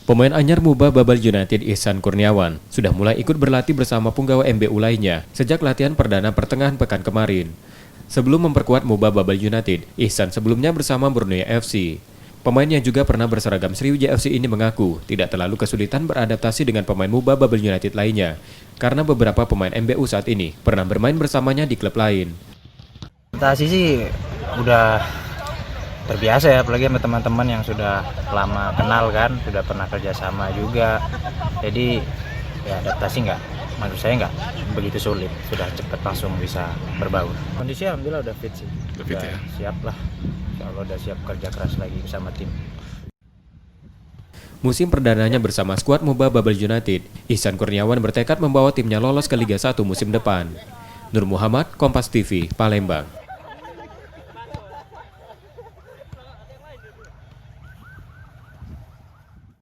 Pemain anyar Muba Babel United Ihsan Kurniawan sudah mulai ikut berlatih bersama punggawa MBU lainnya sejak latihan perdana pertengahan pekan kemarin. Sebelum memperkuat Muba Babel United, Ihsan sebelumnya bersama Borneo FC. Pemain yang juga pernah berseragam Sriwijaya FC ini mengaku tidak terlalu kesulitan beradaptasi dengan pemain Muba Babel United lainnya, karena beberapa pemain MBU saat ini pernah bermain bersamanya di klub lain. Adaptasi sih udah terbiasa ya, apalagi sama teman-teman yang sudah lama kenal kan, sudah pernah kerjasama juga. Jadi ya adaptasi menurut saya nggak begitu sulit, sudah cepat langsung bisa berbaur. Kondisi alhamdulillah udah fit sih, udah ya? siap lah. Kalau udah siap kerja keras lagi bersama tim. Musim perdananya bersama skuad Muba Babel United, Ihsan Kurniawan bertekad membawa timnya lolos ke Liga 1 musim depan. Nur Muhammad, Kompas TV, Palembang.